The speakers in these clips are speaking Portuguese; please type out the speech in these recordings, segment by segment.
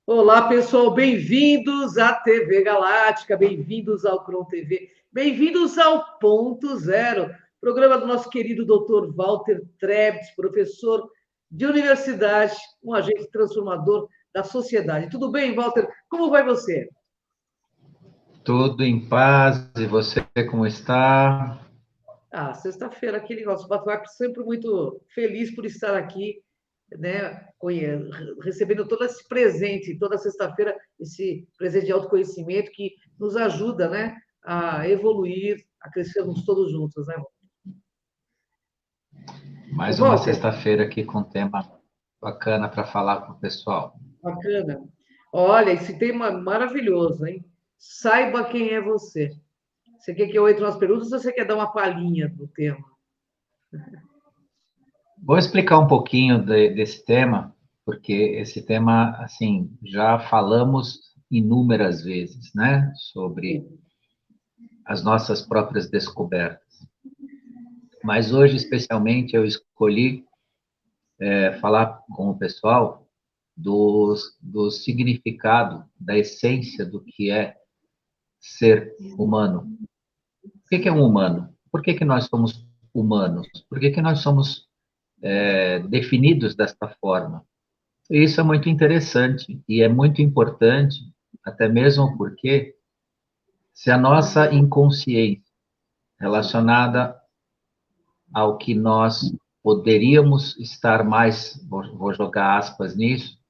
Olá, pessoal, bem-vindos à TV Galáctica, bem-vindos ao Cron TV, bem-vindos ao Ponto Zero, programa do nosso querido Dr. Walter Trebes, professor de universidade, um agente transformador da sociedade. Tudo bem, Walter? Como vai você? Tudo em paz, e você como está? Sexta-feira, aquele nosso bate-papo, sempre muito feliz por estar aqui, né, recebendo todo esse presente, toda sexta-feira, esse presente de autoconhecimento que nos ajuda, né, a evoluir, a crescermos todos juntos, né? Ô, Mais uma Walter, sexta-feira aqui com tema bacana para falar com o pessoal. bacana. Olha, esse tema maravilhoso, hein? Saiba quem é você. Você quer que eu entre nas perguntas ou você quer dar uma palhinha do tema? Vou explicar um pouquinho desse tema, porque esse tema, assim, já falamos inúmeras vezes, né, sobre Sim. as nossas próprias descobertas. Mas hoje, especialmente, eu escolhi falar com o pessoal do significado, da essência do que é ser humano. O que é um humano? Por que nós somos humanos? Por que nós somos definidos desta forma? Isso é muito interessante e é muito importante, até mesmo porque se a nossa inconsciência relacionada ao que nós poderíamos estar mais, vou jogar aspas nisso,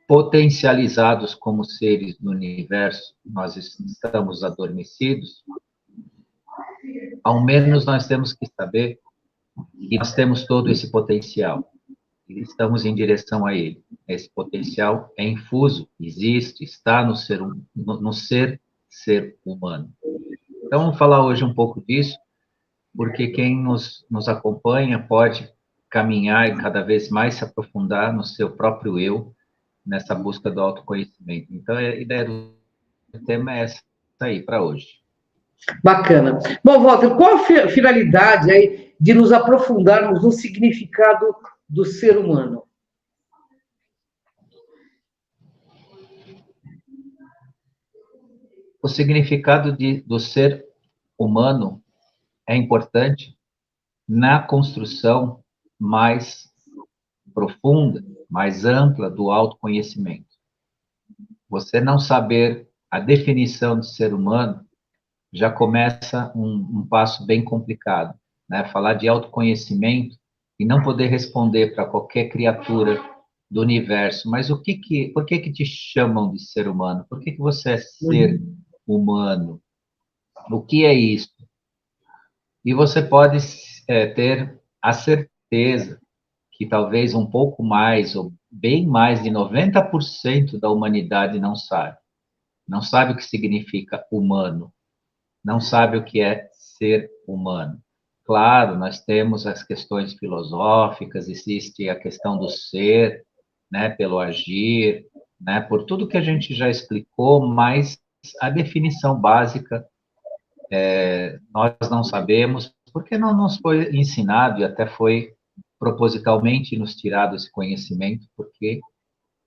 potencializados como seres no universo, nós estamos adormecidos, ao menos nós temos que saber que nós temos todo esse potencial e estamos em direção a ele. Esse potencial é infuso, existe, está no ser humano. Então, vamos falar hoje um pouco disso, porque quem nos acompanha pode caminhar e cada vez mais se aprofundar no seu próprio eu, nessa busca do autoconhecimento. Então, a ideia do tema é essa aí para hoje. Bacana. Bom, Walter, qual a finalidade aí de nos aprofundarmos no significado do ser humano? O significado do ser humano é importante na construção mais profunda, mais ampla do autoconhecimento. Você não saber a definição de ser humano já começa um passo bem complicado, né? Falar de autoconhecimento e não poder responder para qualquer criatura do universo, mas por que te chamam de ser humano? Por que você é ser humano? O que é isso? E você pode ter a certeza que talvez um pouco mais, ou bem mais de 90% da humanidade não sabe. Não sabe o que significa humano, não sabe o que é ser humano. Claro, nós temos as questões filosóficas, existe a questão do ser, né, pelo agir, né, por tudo que a gente já explicou, mas a definição básica nós não sabemos, porque não nos foi ensinado e até foi propositalmente nos tirado esse conhecimento, porque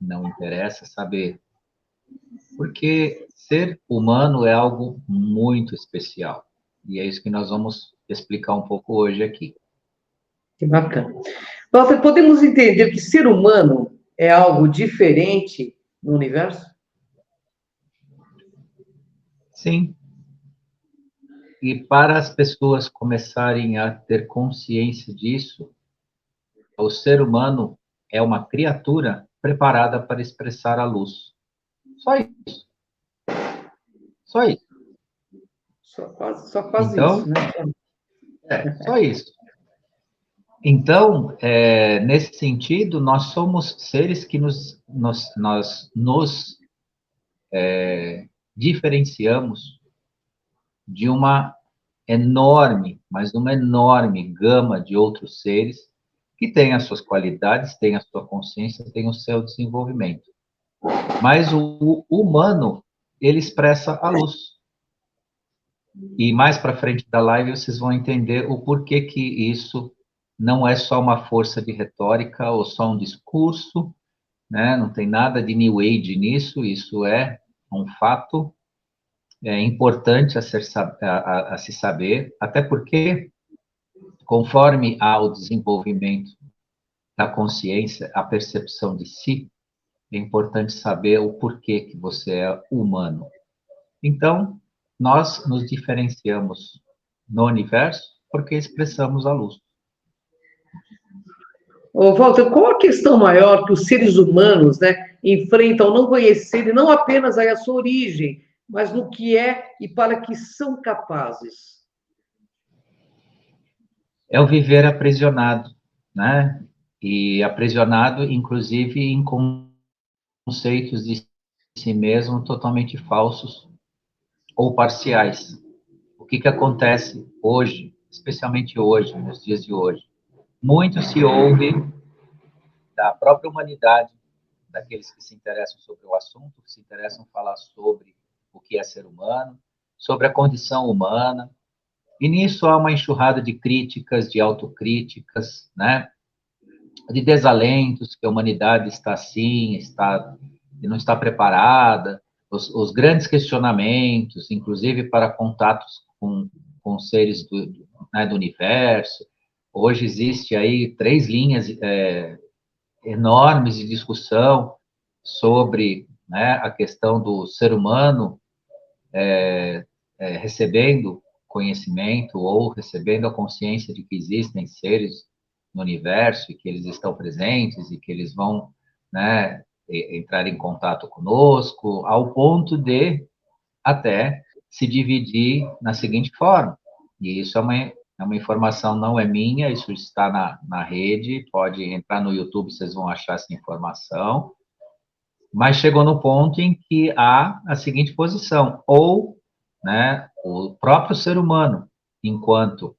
não interessa saber. Porque ser humano é algo muito especial. E é isso que nós vamos explicar um pouco hoje aqui. Que bacana. Walter, podemos entender que ser humano é algo diferente no universo? Sim, e para as pessoas começarem a ter consciência disso, o ser humano é uma criatura preparada para expressar a luz. Só isso, só isso. Só quase isso, Então, né? só isso. Então, nesse sentido, nós somos seres que nós nos diferenciamos de uma enorme, mas uma enorme gama de outros seres que têm as suas qualidades, têm a sua consciência, têm o seu desenvolvimento. Mas o humano, ele expressa a luz. E mais para frente da live vocês vão entender o porquê que isso não é só uma força de retórica ou só um discurso, né? Não tem nada de New Age nisso, isso é um fato importante a se saber, até porque, conforme há o desenvolvimento da consciência, a percepção de si, é importante saber o porquê que você é humano. Então, nós nos diferenciamos no universo porque expressamos a luz. Ô, Walter, qual a questão maior que os seres humanos, né, enfrentam ao não conhecerem não apenas aí a sua origem, mas no que é e para que são capazes? É o viver aprisionado, né? E aprisionado, inclusive, em conceitos de si mesmo totalmente falsos ou parciais. O que acontece hoje, especialmente hoje, nos dias de hoje? Muito se ouve da própria humanidade, daqueles que se interessam sobre o assunto, que se interessam em falar sobre o que é ser humano, sobre a condição humana, e nisso há uma enxurrada de críticas, de autocríticas, né? De desalentos, que a humanidade está assim, não está preparada, os grandes questionamentos, inclusive para contatos com seres né, do universo. Hoje existe aí 3 linhas enormes de discussão sobre, né, a questão do ser humano recebendo conhecimento ou recebendo a consciência de que existem seres no universo e que eles estão presentes e que eles vão, né, entrar em contato conosco, ao ponto de até se dividir na seguinte forma. E isso é uma informação, não é minha, isso está na rede, pode entrar no YouTube, vocês vão achar essa informação. Mas chegou no ponto em que há a seguinte posição: ou, né, o próprio ser humano, enquanto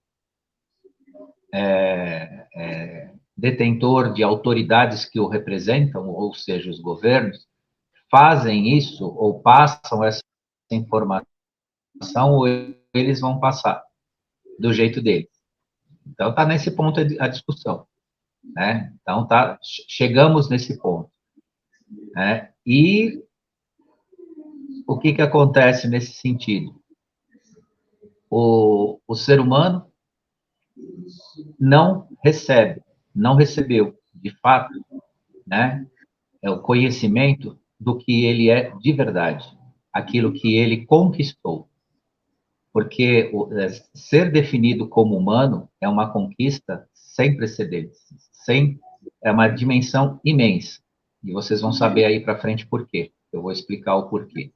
detentor de autoridades que o representam, ou seja, os governos, fazem isso ou passam essa informação, ou eles vão passar do jeito deles. Então, está nesse ponto a discussão, né? Então, chegamos nesse ponto, né? E o que acontece nesse sentido? O ser humano não recebeu, de fato, né, é o conhecimento do que ele é de verdade, aquilo que ele conquistou. Porque ser definido como humano é uma conquista sem precedentes, é uma dimensão imensa. E vocês vão saber aí para frente por quê. Eu vou explicar o porquê.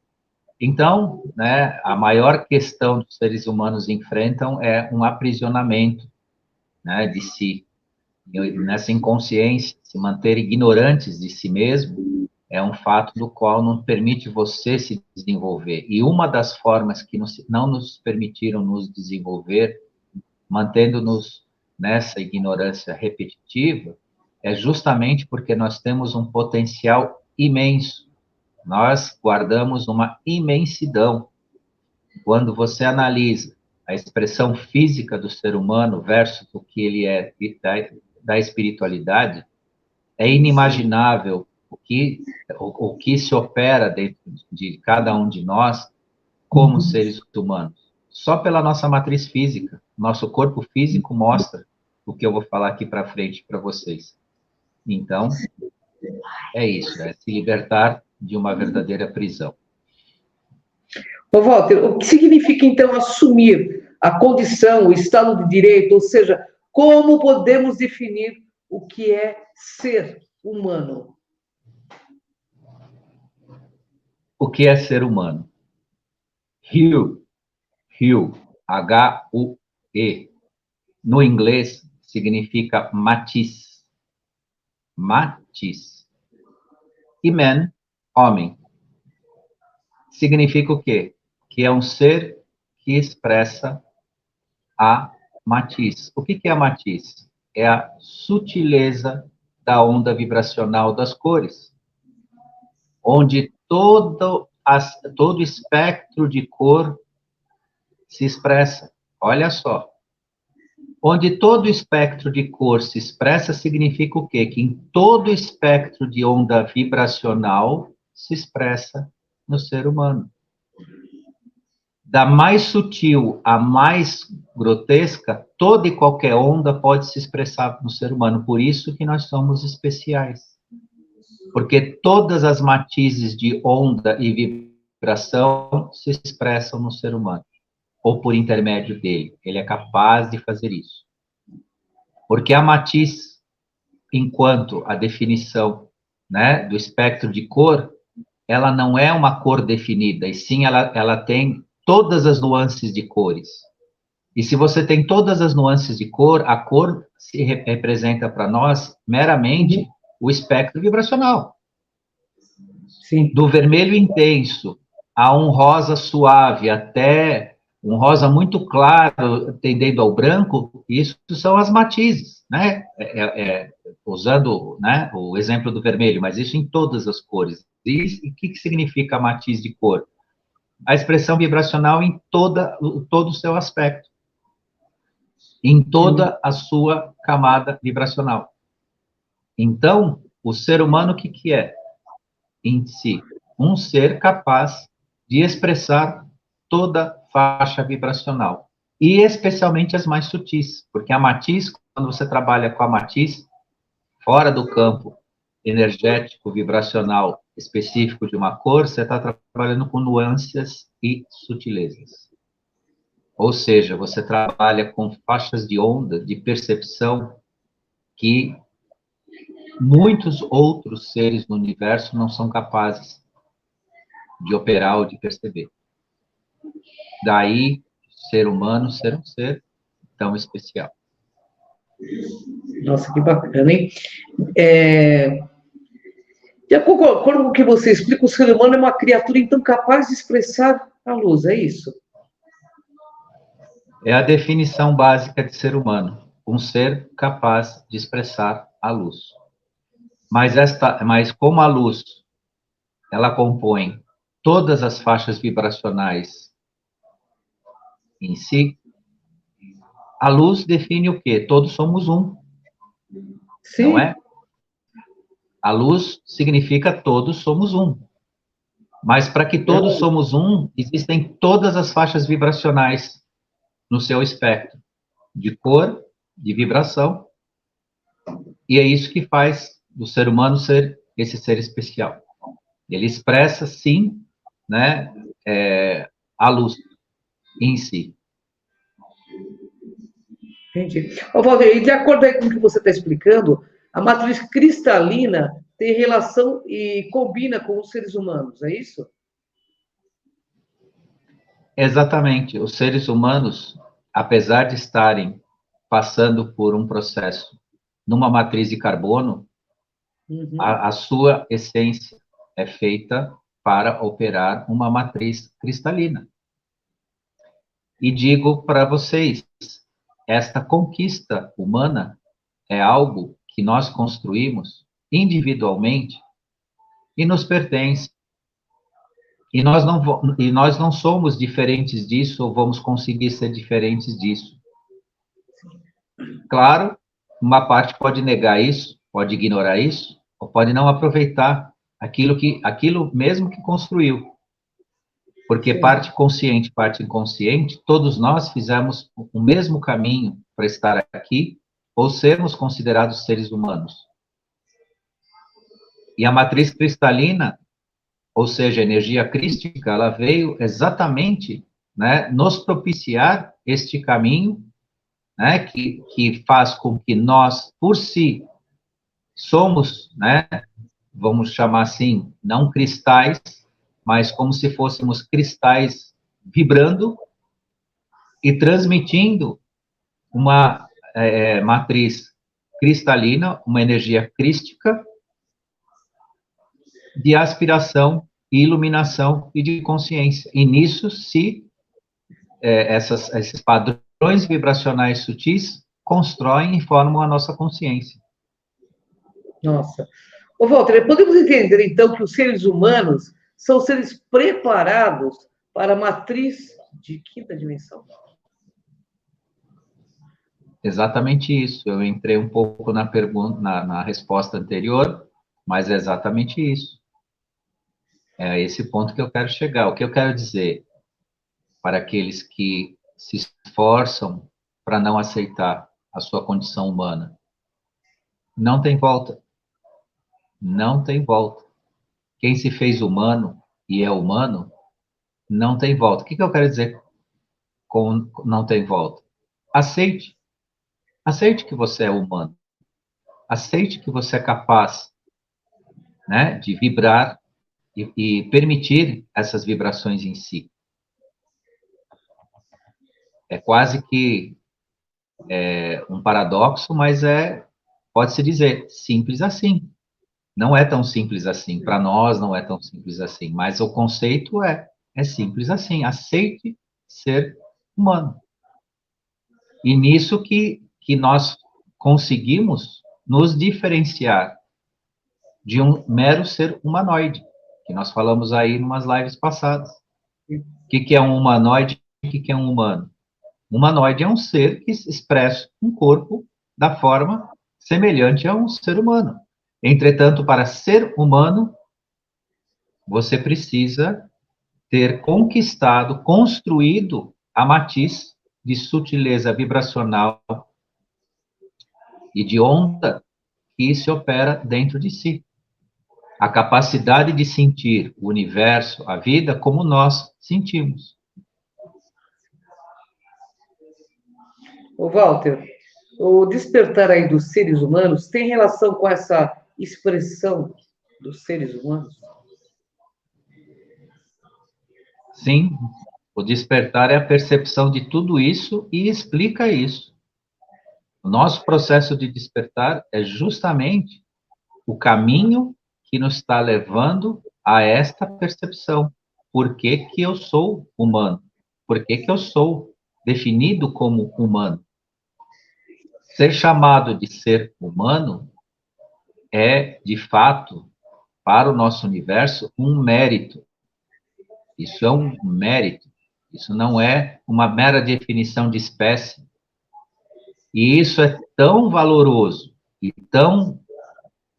Então, né, a maior questão que os seres humanos enfrentam é um aprisionamento, né, de si. Nessa inconsciência, se manter ignorantes de si mesmo é um fato do qual não permite você se desenvolver. E uma das formas que não nos permitiram nos desenvolver, mantendo-nos nessa ignorância repetitiva, é justamente porque nós temos um potencial imenso. Nós guardamos uma imensidão. Quando você analisa a expressão física do ser humano versus o que ele é da espiritualidade, é inimaginável o que se opera dentro de cada um de nós como seres humanos. Só pela nossa matriz física, nosso corpo físico mostra o que eu vou falar aqui para frente para vocês. Então, é isso, é se libertar de uma verdadeira prisão. Ô, Walter, o que significa, então, assumir a condição, o Estado de Direito, ou seja, como podemos definir o que é ser humano? O que é ser humano? Hue, H-U-E, no inglês significa matiz. Matiz. E man, homem. Significa o quê? Que é um ser que expressa a matiz. O que é a matiz? É a sutileza da onda vibracional das cores, onde todo espectro de cor se expressa. Olha só, Onde todo espectro de cor se expressa, significa o quê? Que em todo espectro de onda vibracional se expressa no ser humano. Da mais sutil à mais grotesca, toda e qualquer onda pode se expressar no ser humano. Por isso que nós somos especiais. Porque todas as matizes de onda e vibração se expressam no ser humano, ou por intermédio dele. Ele é capaz de fazer isso. Porque a matiz, enquanto a definição, né, do espectro de cor, ela não é uma cor definida, e sim ela tem todas as nuances de cores. E se você tem todas as nuances de cor, a cor se representa para nós meramente o espectro vibracional. Sim. Do vermelho intenso a um rosa suave, até um rosa muito claro, tendendo ao branco, isso são as matizes, né? Usando, né, o exemplo do vermelho, mas isso em todas as cores. E o que significa a matiz de cor? A expressão vibracional em todo o seu aspecto, em toda a sua camada vibracional. Então, o ser humano, o que é? Em si, um ser capaz de expressar toda faixa vibracional, e especialmente as mais sutis, porque a matiz, quando você trabalha com a matiz, fora do campo energético, vibracional específico de uma cor, você está trabalhando com nuances e sutilezas. Ou seja, você trabalha com faixas de onda, de percepção, que muitos outros seres no universo não são capazes de operar ou de perceber. Daí, ser humano ser um ser tão especial. Nossa, que bacana, hein? De acordo com o que você explica, o ser humano é uma criatura, então, capaz de expressar a luz, é isso? É a definição básica de ser humano, um ser capaz de expressar a luz. Mas como a luz, ela compõe todas as faixas vibracionais em si, a luz define o quê? Todos somos um, Sim. não é? A luz significa todos somos um. Mas para que todos somos um, existem todas as faixas vibracionais no seu espectro, de cor, de vibração, e é isso que faz do ser humano ser esse ser especial. Ele expressa, sim, né, a luz em si. Entendi. Ô, Valdir, e de acordo aí com o que você está explicando, a matriz cristalina tem relação e combina com os seres humanos, é isso? Exatamente. Os seres humanos, apesar de estarem passando por um processo numa matriz de carbono, a sua essência é feita para operar uma matriz cristalina. E digo para vocês, esta conquista humana é algo que nós construímos individualmente e nos pertence. E nós não somos diferentes disso ou vamos conseguir ser diferentes disso. Claro, uma parte pode negar isso, pode ignorar isso, ou pode não aproveitar aquilo mesmo que construiu. Porque parte consciente, parte inconsciente, todos nós fizemos o mesmo caminho para estar aqui ou sermos considerados seres humanos. E a matriz cristalina, ou seja, a energia crística, ela veio exatamente, né, nos propiciar este caminho, né, que faz com que nós, por si, somos, né, vamos chamar assim, não cristais, mas como se fôssemos cristais vibrando e transmitindo uma matriz cristalina, uma energia crística de aspiração, iluminação e de consciência. E nisso, esses padrões vibracionais sutis constroem e formam a nossa consciência. Nossa. Ô, Walter, podemos entender, então, que os seres humanos são seres preparados para a matriz de quinta dimensão? Exatamente isso. Eu entrei um pouco na pergunta, na resposta anterior, mas é exatamente isso. É a esse ponto que eu quero chegar. O que eu quero dizer para aqueles que se esforçam para não aceitar a sua condição humana? Não tem volta. Não tem volta. Quem se fez humano e é humano, não tem volta. O que eu quero dizer com não tem volta? Aceite. Aceite que você é humano. Aceite que você é capaz, né, de vibrar e permitir essas vibrações em si. É quase que um paradoxo, mas pode-se dizer, simples assim. Não é tão simples assim. Para nós não é tão simples assim, mas o conceito é simples assim. Aceite ser humano. E nisso que nós conseguimos nos diferenciar de um mero ser humanoide, que nós falamos aí em umas lives passadas. O que é um humanoide e o que é um humano? Um humanoide é um ser que expressa um corpo da forma semelhante a um ser humano. Entretanto, para ser humano, você precisa ter conquistado, construído a matiz de sutileza vibracional e de onda que se opera dentro de si. A capacidade de sentir o universo, a vida, como nós sentimos. Ô, Walter, o despertar aí dos seres humanos tem relação com essa expressão dos seres humanos? Sim, o despertar é a percepção de tudo isso e explica isso. O nosso processo de despertar é justamente o caminho que nos está levando a esta percepção. Por que que eu sou humano? Por que que eu sou definido como humano? Ser chamado de ser humano é, de fato, para o nosso universo, um mérito. Isso é um mérito. Isso não é uma mera definição de espécie. E isso é tão valoroso e tão,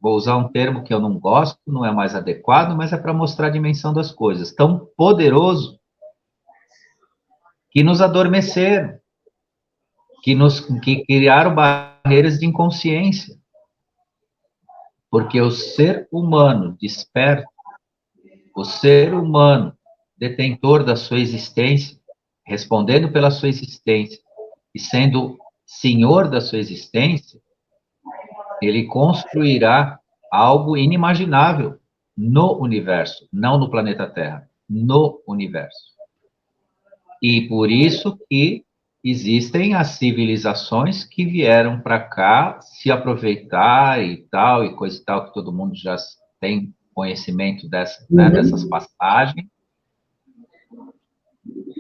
vou usar um termo que eu não gosto, não é mais adequado, mas é para mostrar a dimensão das coisas, tão poderoso que nos adormeceram, que criaram barreiras de inconsciência. Porque o ser humano desperto, o ser humano detentor da sua existência, respondendo pela sua existência e sendo senhor da sua existência, ele construirá algo inimaginável no universo, não no planeta Terra, no universo. E por isso que existem as civilizações que vieram para cá se aproveitar e coisa e tal, que todo mundo já tem conhecimento dessas passagens,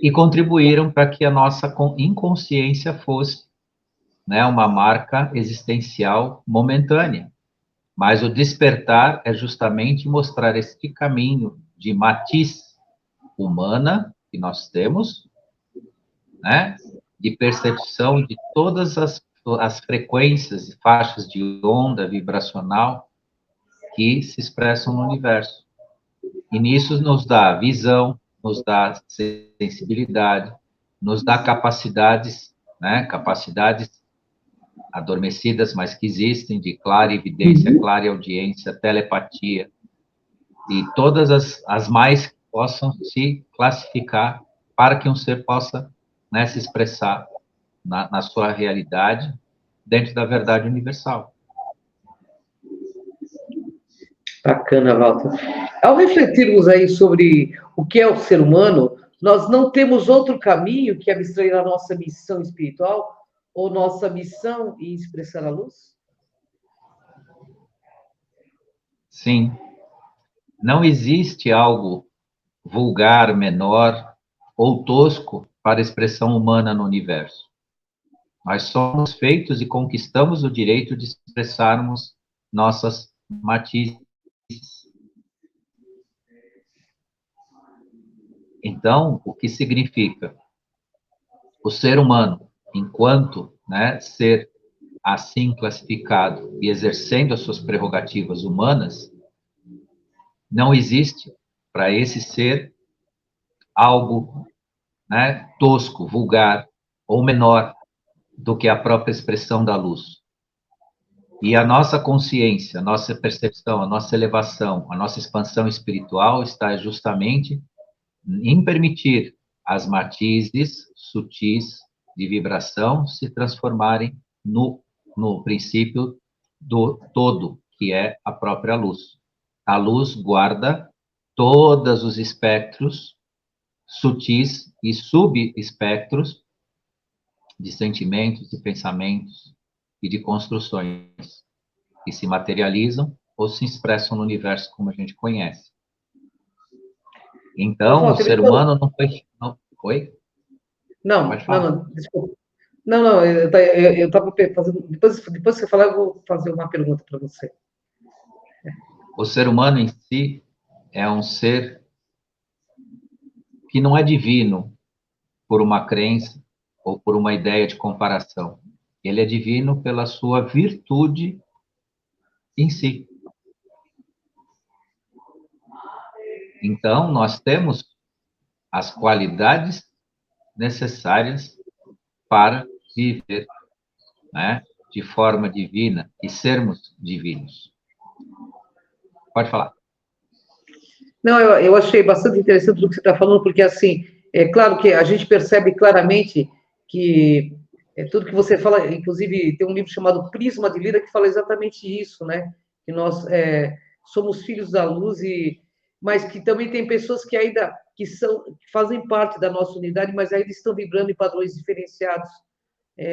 e contribuíram para que a nossa inconsciência fosse, né, uma marca existencial momentânea. Mas o despertar é justamente mostrar este caminho de matiz humana que nós temos, né, de percepção de todas as frequências e faixas de onda vibracional que se expressam no universo. E nisso nos dá visão, nos dá sensibilidade, nos dá capacidades, né, capacidades adormecidas, mas que existem, de clara evidência, clara audiência, telepatia, e todas as mais que possam se classificar para que um ser possa, né, se expressar na sua realidade dentro da verdade universal. Bacana, Walter. Ao refletirmos aí sobre o que é o ser humano, nós não temos outro caminho que abstrair a nossa missão espiritual ou nossa missão em expressar a luz? Sim, não existe algo vulgar, menor ou tosco para a expressão humana no universo. Nós somos feitos e conquistamos o direito de expressarmos nossas matizes. Então, o que significa? O ser humano, enquanto né, ser assim classificado e exercendo as suas prerrogativas humanas, não existe para esse ser algo, né, tosco, vulgar ou menor do que a própria expressão da luz. E a nossa consciência, a nossa percepção, a nossa elevação, a nossa expansão espiritual está justamente em permitir as matizes sutis de vibração se transformarem no princípio do todo, que é a própria luz. A luz guarda todos os espectros sutis e subespectros de sentimentos, de pensamentos e de construções que se materializam ou se expressam no universo como a gente conhece. Então, o ser humano não foi... Não, foi? Não, Pode falar. desculpa. Não, eu estava fazendo. Depois que você falar, eu vou fazer uma pergunta para você. O ser humano em si é um ser que não é divino por uma crença ou por uma ideia de comparação. Ele é divino pela sua virtude em si. Então, nós temos as qualidades necessárias para viver, né, de forma divina e sermos divinos. Pode falar. Não, eu achei bastante interessante o que você está falando, porque, assim, é claro que a gente percebe claramente que tudo que você fala, inclusive, tem um livro chamado Prisma de Lira que fala exatamente isso, né? Que nós somos filhos da luz, mas que também tem pessoas que ainda que fazem parte da nossa unidade, mas ainda estão vibrando em padrões diferenciados,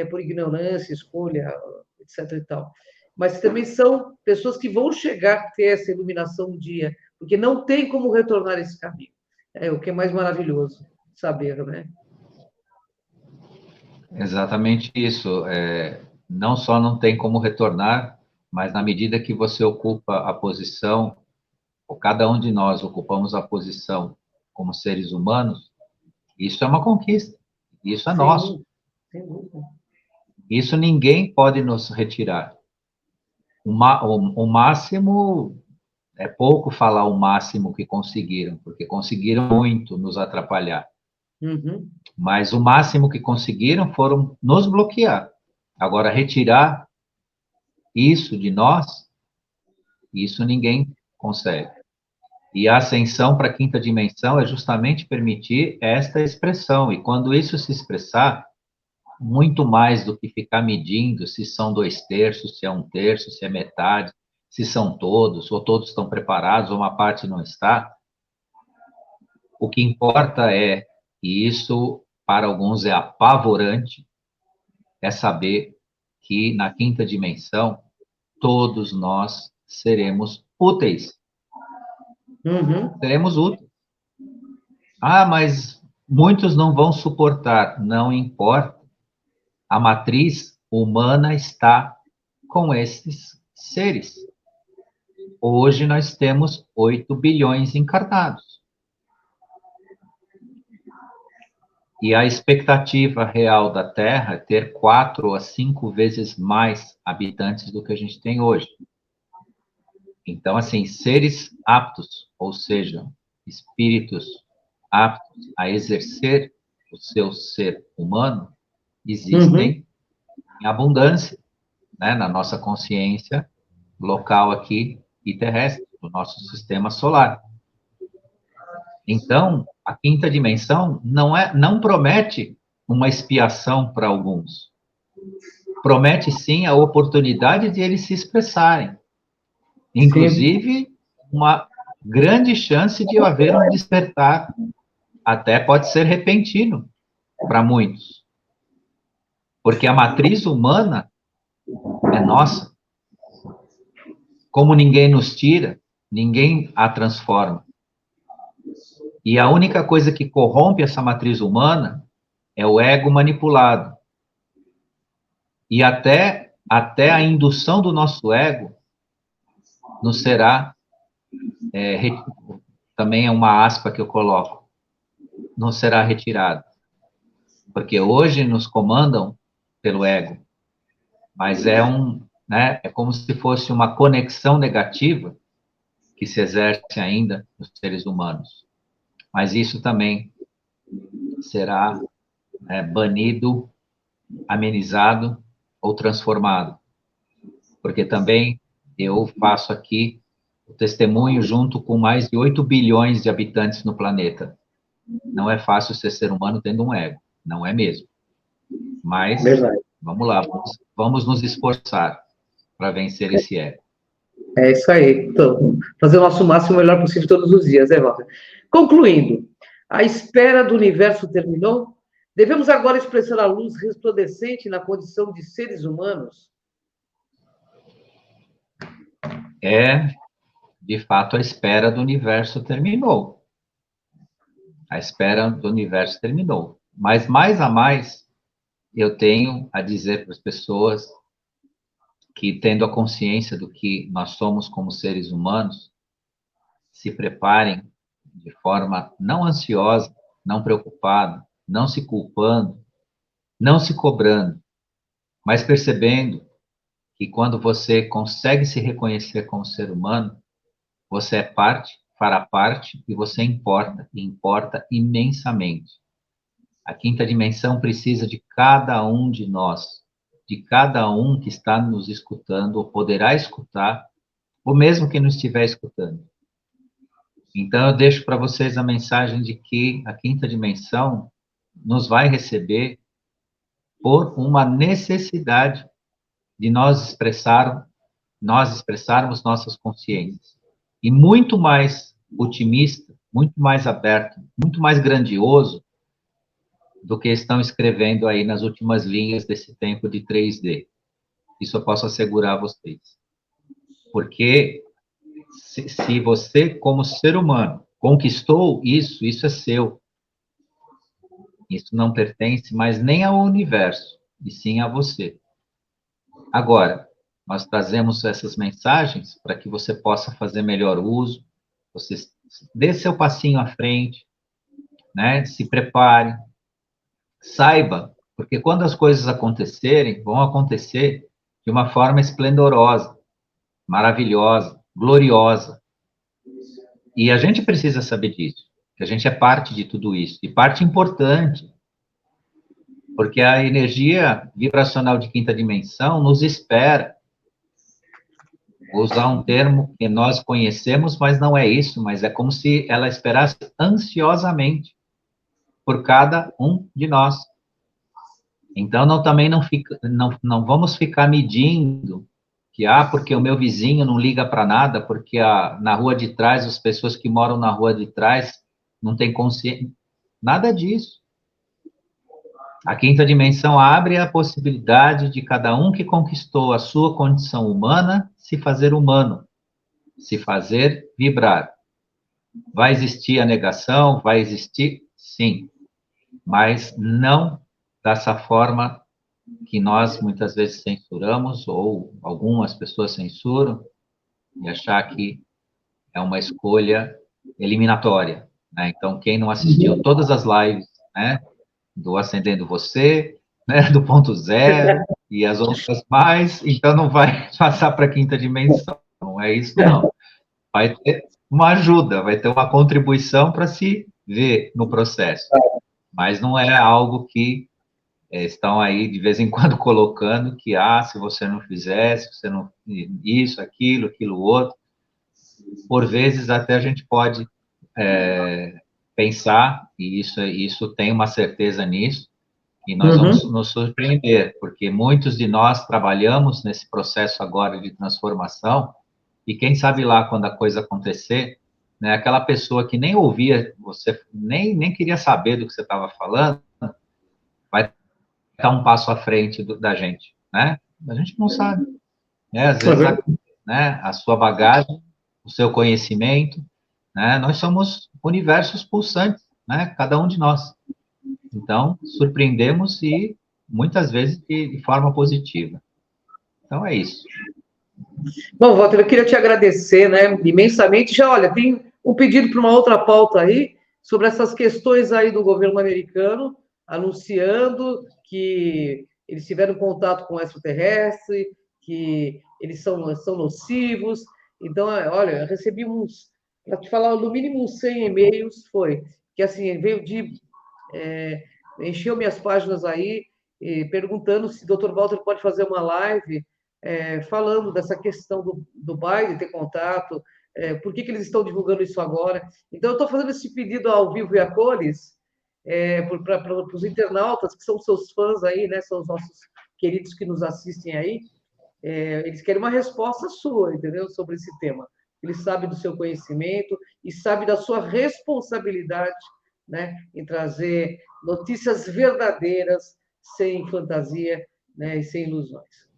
por ignorância, escolha, etc. e tal. Mas também são pessoas que vão chegar a ter essa iluminação um dia, porque não tem como retornar esse caminho. É o que é mais maravilhoso saber, né? Exatamente isso. Não só não tem como retornar, mas na medida que você ocupa a posição, ou cada um de nós ocupamos a posição como seres humanos, isso é uma conquista. Isso é nosso. Sim, sem dúvida. Isso ninguém pode nos retirar. O máximo, é pouco falar o máximo que conseguiram, porque conseguiram muito nos atrapalhar. Uhum. Mas o máximo que conseguiram foram nos bloquear. Agora, retirar isso de nós, isso ninguém consegue. E a ascensão para a quinta dimensão é justamente permitir esta expressão. E quando isso se expressar, muito mais do que ficar medindo se são 2/3, se é 1/3, se é metade, se são todos, ou todos estão preparados, ou uma parte não está. O que importa é, e isso para alguns é apavorante, é saber que na quinta dimensão todos nós seremos úteis. Uhum. Seremos úteis. Ah, mas muitos não vão suportar. Não importa. A matriz humana está com esses seres. Hoje nós temos 8 bilhões encarnados. E a expectativa real da Terra é ter 4 a 5 vezes mais habitantes do que a gente tem hoje. Então, assim, seres aptos, ou seja, espíritos aptos a exercer o seu ser humano, existem em abundância, né, na nossa consciência local aqui e terrestre, do nosso sistema solar. Então, a quinta dimensão não promete uma expiação para alguns. Promete sim a oportunidade de eles se expressarem. Inclusive, uma grande chance de haver um despertar, até pode ser repentino para muitos. Porque a matriz humana é nossa. Como ninguém nos tira, ninguém a transforma. E a única coisa que corrompe essa matriz humana é o ego manipulado. E até a indução do nosso ego nos será, também é uma aspa que eu coloco, não será retirado. Porque hoje nos comandam pelo ego, mas né, é como se fosse uma conexão negativa que se exerce ainda nos seres humanos. Mas isso também será banido, amenizado ou transformado, porque também eu faço aqui o testemunho junto com mais de 8 bilhões de habitantes no planeta. Não é fácil ser humano tendo um ego, não é mesmo. Mas, verdade. Vamos lá, vamos nos esforçar para vencer esse ego. É isso aí. Então, fazer o nosso máximo o melhor possível todos os dias, Walter? Concluindo, a espera do universo terminou? Devemos agora expressar a luz resplandecente na condição de seres humanos? De fato, a espera do universo terminou. A espera do universo terminou. Mas, mais a mais, eu tenho a dizer para as pessoas que, tendo a consciência do que nós somos como seres humanos, se preparem de forma não ansiosa, não preocupada, não se culpando, não se cobrando, mas percebendo que quando você consegue se reconhecer como ser humano, você é parte, fará parte e você importa, e importa imensamente. A quinta dimensão precisa de cada um de nós, de cada um que está nos escutando, ou poderá escutar, ou mesmo que não estiver escutando. Então, eu deixo para vocês a mensagem de que a quinta dimensão nos vai receber por uma necessidade de nós expressarmos nossas consciências. E muito mais otimista, muito mais aberto, muito mais grandioso do que estão escrevendo aí nas últimas linhas desse tempo de 3D. Isso eu posso assegurar a vocês. Porque se você, como ser humano, conquistou isso, isso é seu. Isso não pertence mais nem ao universo, e sim a você. Agora, nós trazemos essas mensagens para que você possa fazer melhor uso, você dê seu passinho à frente, né? Se prepare, saiba, porque quando as coisas acontecerem, vão acontecer de uma forma esplendorosa, maravilhosa, gloriosa. E a gente precisa saber disso, que a gente é parte de tudo isso, e parte importante, porque a energia vibracional de quinta dimensão nos espera. Vou usar um termo que nós conhecemos, mas não é isso, mas é como se ela esperasse ansiosamente por cada um de nós. Então, não vamos ficar medindo que, porque o meu vizinho não liga para nada, porque na rua de trás, as pessoas que moram na rua de trás não têm consciência. Nada disso. A quinta dimensão abre a possibilidade de cada um que conquistou a sua condição humana se fazer humano, se fazer vibrar. Vai existir a negação? Vai existir? Sim. Mas não dessa forma que nós muitas vezes censuramos, ou algumas pessoas censuram, e achar que é uma escolha eliminatória, né? Então, quem não assistiu todas as lives, né, do Acendendo Você, né, do Ponto Zero, e as outras mais, então não vai passar para a quinta dimensão, não é isso, não. Vai ter uma ajuda, vai ter uma contribuição para se ver no processo, mas não é algo que estão aí de vez em quando colocando que, se você não fizer, se você não... isso, aquilo outro. Por vezes até a gente pode pensar, e isso tem uma certeza nisso, e nós vamos nos surpreender, porque muitos de nós trabalhamos nesse processo agora de transformação, e quem sabe lá quando a coisa acontecer, né, aquela pessoa que nem ouvia, você nem queria saber do que você estava falando, vai estar um passo à frente da gente, né? A gente não sabe, né? Às vezes, a sua bagagem, o seu conhecimento, né? Nós somos universos pulsantes, né? Cada um de nós. Então, surpreendemos e muitas vezes de forma positiva. Então, é isso. Bom, Walter, eu queria te agradecer, né, imensamente. Já, olha, tem um pedido para uma outra pauta aí, sobre essas questões aí do governo americano, anunciando que eles tiveram contato com o extraterrestre, que eles são nocivos. Então, olha, eu recebi para te falar, no mínimo uns 100 e-mails, que assim, veio encheu minhas páginas aí, perguntando se o Dr. Walter pode fazer uma live falando dessa questão do Biden ter contato, por que eles estão divulgando isso agora. Então, eu estou fazendo esse pedido ao vivo e a cores para os internautas, que são seus fãs aí, né? São os nossos queridos que nos assistem aí. Eles querem uma resposta sua, entendeu? Sobre esse tema. Eles sabem do seu conhecimento e sabem da sua responsabilidade, né? Em trazer notícias verdadeiras, sem fantasia, né? E sem ilusões.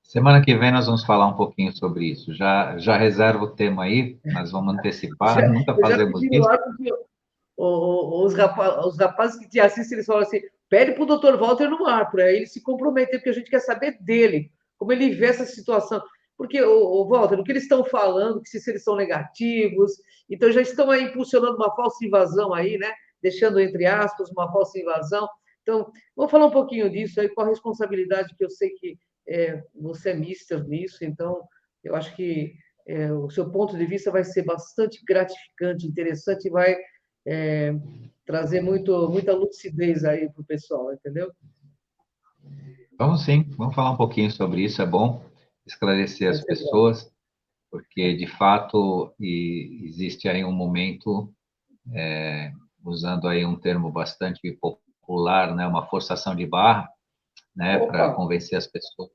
Semana que vem nós vamos falar um pouquinho sobre isso. Já reservo o tema aí, nós vamos antecipar, nunca Eu já fazemos pedi isso. lá, porque os rapazes que te assistem, eles falam assim, pede para o Dr. Walter no ar, para ele se comprometer, porque a gente quer saber dele, como ele vê essa situação. Porque, Walter, o que eles estão falando, que se eles são negativos, então já estão aí impulsionando uma falsa invasão aí, né? Deixando, entre aspas, uma falsa invasão. Então, vamos falar um pouquinho disso aí, com a responsabilidade que eu sei que você é mister nisso, então eu acho que o seu ponto de vista vai ser bastante gratificante, interessante e vai é, trazer muita lucidez aí para o pessoal, entendeu? Vamos sim, vamos falar um pouquinho sobre isso, é bom esclarecer Vai as ser bom. pessoas, porque de fato existe aí um momento, usando aí um termo bastante popular, né, uma forçação de barra, né, Opa! para convencer as pessoas,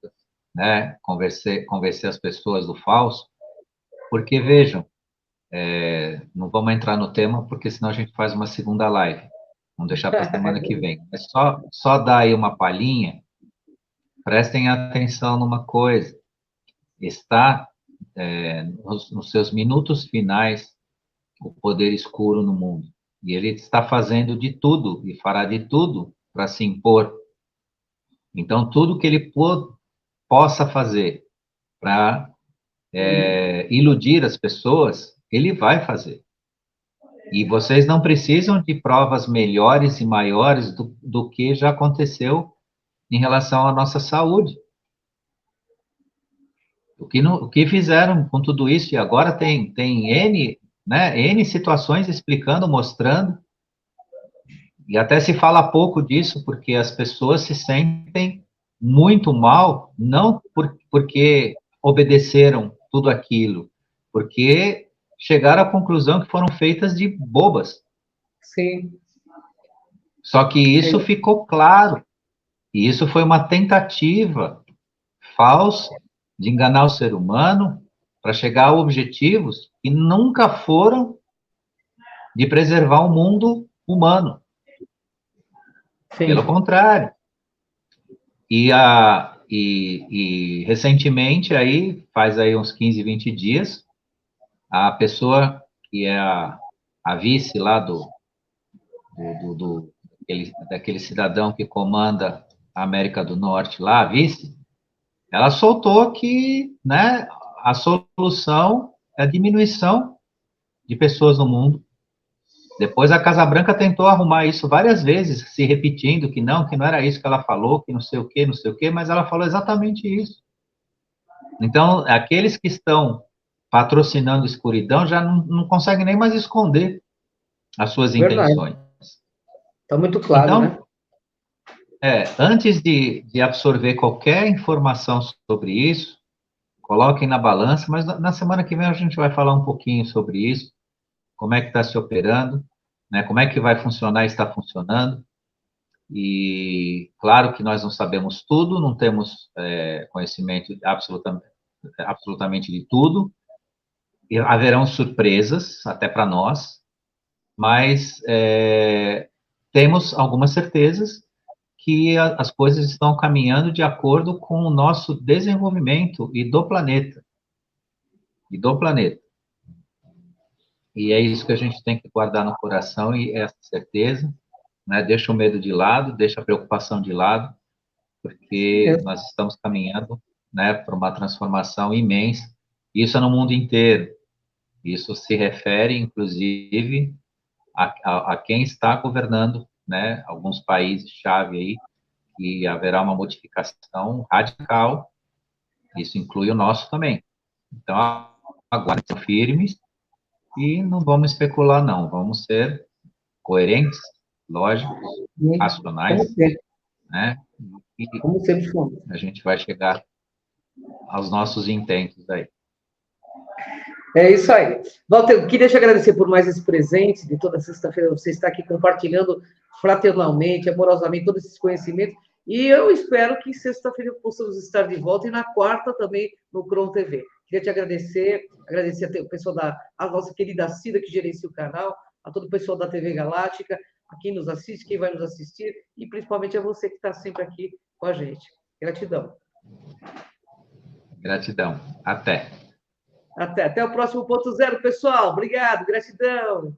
né, convencer as pessoas do falso, porque vejam, não vamos entrar no tema, porque senão a gente faz uma segunda live, vamos deixar para a semana que vem, mas só dar aí uma palhinha, prestem atenção numa coisa, está nos seus minutos finais o poder escuro no mundo. E ele está fazendo de tudo e fará de tudo para se impor. Então, tudo que ele possa fazer para iludir as pessoas, ele vai fazer. E vocês não precisam de provas melhores e maiores do que já aconteceu em relação à nossa saúde. O que fizeram com tudo isso, e agora tem N, né, N situações explicando, mostrando, e até se fala pouco disso, porque as pessoas se sentem muito mal, não porque obedeceram tudo aquilo, porque chegaram à conclusão que foram feitas de bobas. Sim, Só que isso sim. ficou claro, e isso foi uma tentativa falsa de enganar o ser humano para chegar a objetivos que nunca foram de preservar o mundo humano. Pelo Sim. contrário. E recentemente, aí, faz aí uns 15, 20 dias, a pessoa que é a vice lá daquele cidadão que comanda a América do Norte lá, a vice, ela soltou que, né, a solução é a diminuição de pessoas no mundo. Depois a Casa Branca tentou arrumar isso várias vezes, se repetindo que não era isso que ela falou, que não sei o quê, não sei o quê, mas ela falou exatamente isso. Então, aqueles que estão patrocinando escuridão já não conseguem nem mais esconder as suas Verdade. intenções. Está muito claro, né? Então, antes de absorver qualquer informação sobre isso, coloquem na balança, mas na semana que vem a gente vai falar um pouquinho sobre isso, como é que está se operando, né, como é que vai funcionar e está funcionando. E claro que nós não sabemos tudo, não temos conhecimento absolutamente de tudo, e haverão surpresas até para nós, mas temos algumas certezas que as coisas estão caminhando de acordo com o nosso desenvolvimento e do planeta. E do planeta. E é isso que a gente tem que guardar no coração e essa certeza, né? Deixa o medo de lado, deixa a preocupação de lado, Isso porque mesmo. nós estamos caminhando, né, para uma transformação imensa. Isso é no mundo inteiro. Isso se refere, inclusive, a quem está governando né, alguns países-chave aí, que haverá uma modificação radical, isso inclui o nosso também. Então, aguardem firmes e não vamos especular, não, vamos ser coerentes, lógicos, racionais, Como sempre, né, e como sempre fomos. a gente vai chegar aos nossos intentos aí. É isso aí. Walter, eu queria te agradecer por mais esse presente de toda sexta-feira. Você está aqui compartilhando fraternalmente, amorosamente, todos esses conhecimentos. E eu espero que sexta-feira possamos estar de volta e na quarta também no Cron TV. Queria te agradecer o pessoal a nossa querida Cida, que gerencia o canal, a todo o pessoal da TV Galáctica, a quem nos assiste, quem vai nos assistir, e principalmente a você que está sempre aqui com a gente. Gratidão. Gratidão. Até. Até o próximo ponto zero, pessoal. Obrigado, gratidão.